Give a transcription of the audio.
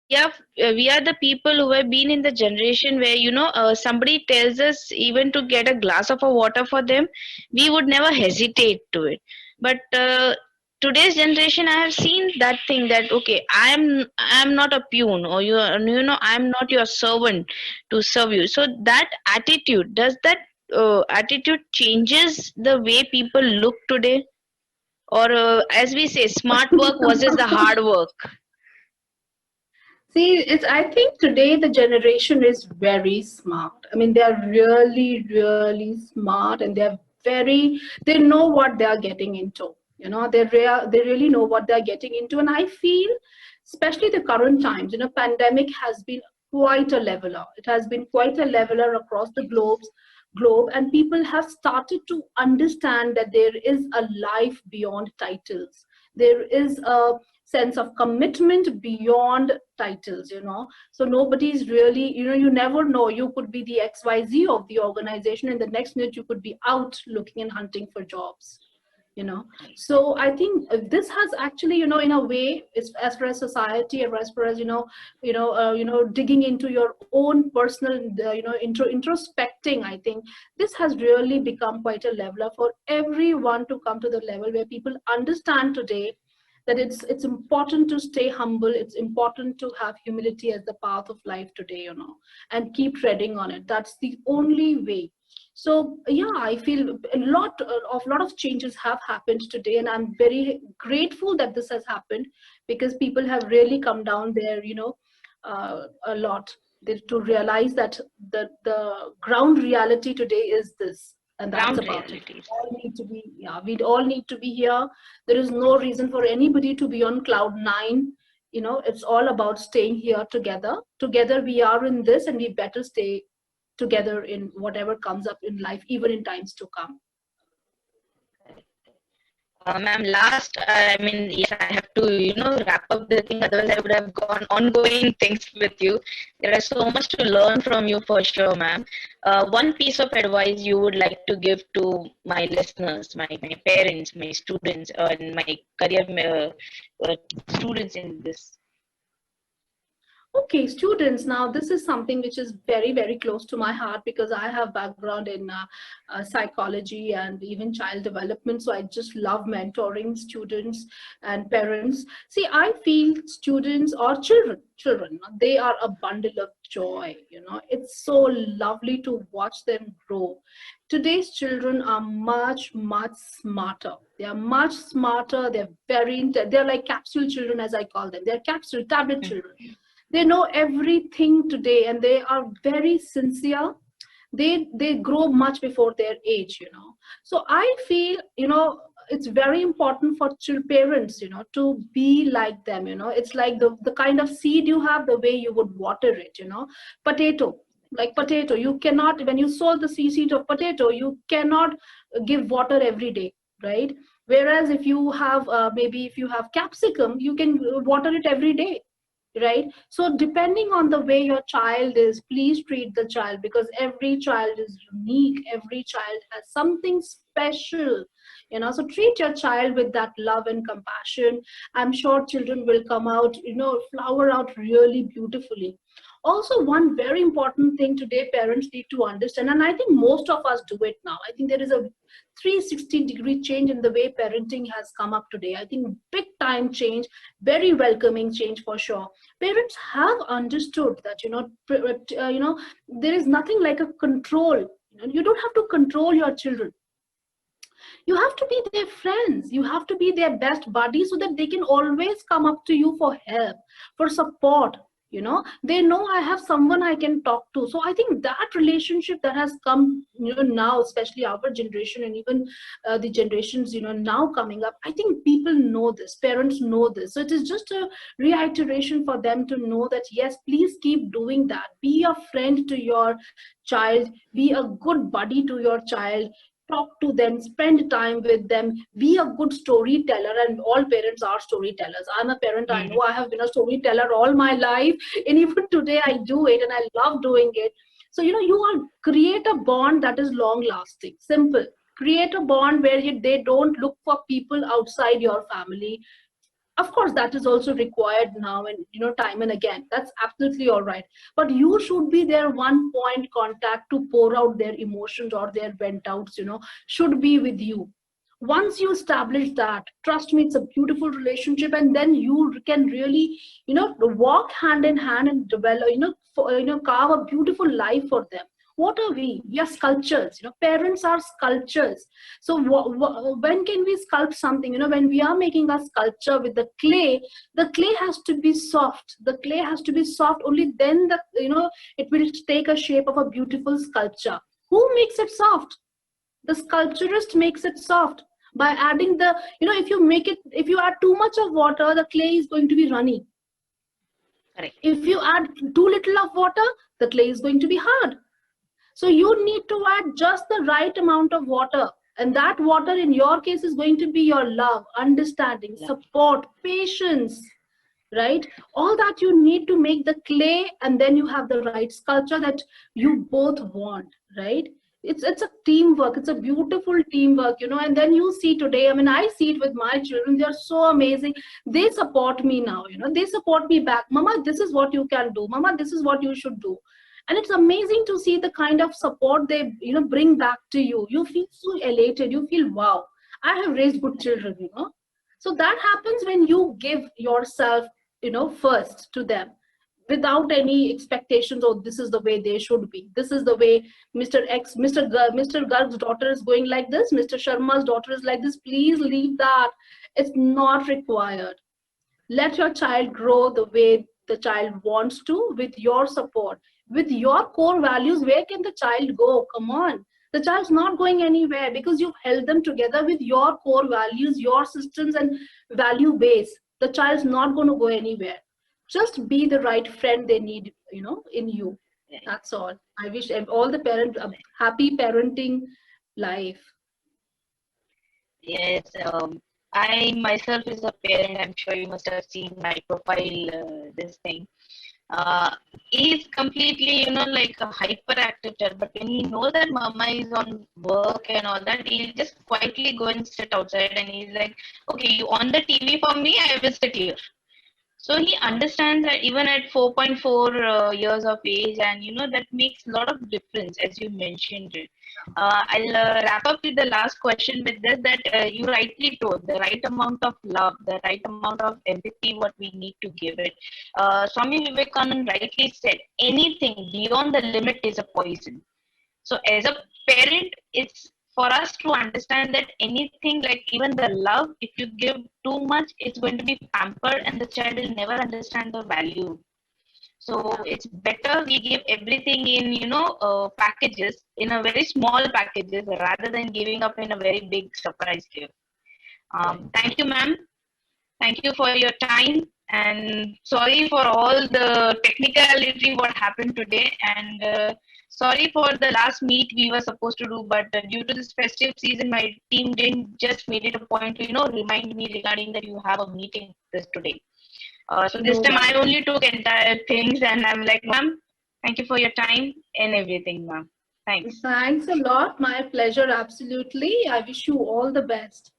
Yeah, we are the people who have been in the generation where, somebody tells us even to get a glass of a water for them, we would never hesitate to it. But today's generation, I have seen that thing that, okay, I'm not a peon, or I'm not your servant to serve you. So that attitude, does that attitude changes the way people look today? Or as we say, smart work versus the hard work. See, I think today the generation is very smart. I mean, they are really, really smart, and they know what they are getting into. They really know what they are getting into. And I feel, especially the current times, pandemic has been quite a leveler. It has been quite a leveler across the globe, and people have started to understand that there is a life beyond titles. There is a sense of commitment beyond titles. So nobody's really, you never know, you could be the XYZ of the organization, and the next minute you could be out looking and hunting for jobs. So I think this has actually, in a way, it's as far as society, or as far as digging into your own personal, introspecting. I think this has really become quite a leveler for everyone to come to the level where people understand today that it's important to stay humble. It's important to have humility as the path of life today, and keep treading on it. That's the only way. So yeah, I feel a lot of changes have happened today, and I'm very grateful that this has happened, because people have really come down there, a lot, to realize that the ground reality today is this, and that's Ground about it. reality. All need to be, yeah, we all need to be here. There is no reason for anybody to be on cloud nine. It's all about staying here together. Together we are in this, and we better stay together in whatever comes up in life, even in times to come. Ma'am, last, I mean, yes, I have to, wrap up the thing. Otherwise, I would have gone ongoing things with you. There is so much to learn from you for sure, ma'am. One piece of advice you would like to give to my listeners, my parents, my students, and my career students in this. Okay, students, now this is something which is very, very close to my heart, because I have background in psychology and even child development. So I just love mentoring students and parents. See, I feel students or children, they are a bundle of joy. It's so lovely to watch them grow. Today's children are much, much smarter. They are much smarter. They're like capsule children, as I call them. They're capsule tablet children. They know everything today, and they are very sincere. They grow much before their age. So I feel, it's very important for parents, to be like them. It's like the kind of seed you have, the way you would water it. Potato, like potato, you cannot, when you sow the seed of potato, you cannot give water every day, right? Whereas if you have, maybe if you have capsicum, you can water it every day, right? So depending on the way your child is, please treat the child, because every child is unique. Every child has something special. So treat your child with that love and compassion. I'm sure children will come out, flower out really beautifully. Also, one very important thing today parents need to understand, and I think most of us do it now. I think there is a 360-degree change in the way parenting has come up today. I think big time change, very welcoming change for sure. Parents have understood that, there is nothing like a control. You don't have to control your children. You have to be their friends. You have to be their best buddy, so that they can always come up to you for help, for support. They know I have someone I can talk to. So I think that relationship that has come, now, especially our generation, and even the generations, now coming up, I think people know this, parents know this. So it is just a reiteration for them to know that, yes, please keep doing that. Be a friend to your child, be a good buddy to your child, talk to them, spend time with them, be a good storyteller. And all parents are storytellers. I'm a parent, I know, I have been a storyteller all my life, and even today I do it, and I love doing it. So you are create a bond that is long lasting. Simple. Create a bond where they don't look for people outside your family. Of course, that is also required now, and time and again. That's absolutely all right. But you should be their one point contact to pour out their emotions or their vent outs. Should be with you. Once you establish that, trust me, it's a beautiful relationship, and then you can really, walk hand in hand and develop, carve a beautiful life for them. What are we? We are sculptures. Parents are sculptures. So when can we sculpt something? When we are making a sculpture with the clay has to be soft. The clay has to be soft. Only then it will take a shape of a beautiful sculpture. Who makes it soft? The sculpturist makes it soft by adding if you add too much of water, the clay is going to be runny. Correct. If you add too little of water, the clay is going to be hard. So you need to add just the right amount of water. And that water in your case is going to be your love, understanding, support, patience, right? All that you need to make the clay, and then you have the right sculpture that you both want, right? It's a teamwork. It's a beautiful teamwork, and then you see today, I mean, I see it with my children. They're so amazing. They support me now, they support me back. Mama, this is what you can do. Mama, this is what you should do. And it's amazing to see the kind of support they bring back to you. You feel so elated. You feel, wow, I have raised good children. So that happens when you give yourself first to them, without any expectations. Oh, this is the way they should be. This is the way Mr. Garg's daughter is going like this. Mr. Sharma's daughter is like this. Please leave that. It's not required. Let your child grow the way the child wants to, with your support, with your core values. Where can the child go? Come on. The child's not going anywhere because you've held them together with your core values, your systems and value base. The child's not going to go anywhere. Just be the right friend they need, in you. That's all. I wish all the parents a happy parenting life. Yes, I myself is a parent. I'm sure you must have seen my profile, this thing. He's completely, like a hyperactive child. But when he knows that mama is on work and all that, he'll just quietly go and sit outside and he's like, okay, you on the TV for me, I will sit here. So he understands that even at 4.4 years of age, and that makes a lot of difference, as you mentioned it. I'll wrap up with the last question with this, that you rightly told the right amount of love, the right amount of empathy, what we need to give it. Swami Vivekananda rightly said, anything beyond the limit is a poison. So as a parent, it's for us to understand that anything, like even the love, if you give too much, it's going to be pampered and the child will never understand the value. So it's better we give everything in, packages, in a very small packages, rather than giving up in a very big surprise gift. Thank you, ma'am. Thank you for your time, and sorry for all the technicality what happened today, and sorry for the last meet we were supposed to do, but due to this festive season, my team didn't just made it a point to remind me regarding that you have a meeting this today. So this No time I worries. only took entire things, and I'm like, ma'am, thank you for your time and everything, ma'am. Thanks. Thanks a lot. My pleasure. Absolutely. I wish you all the best.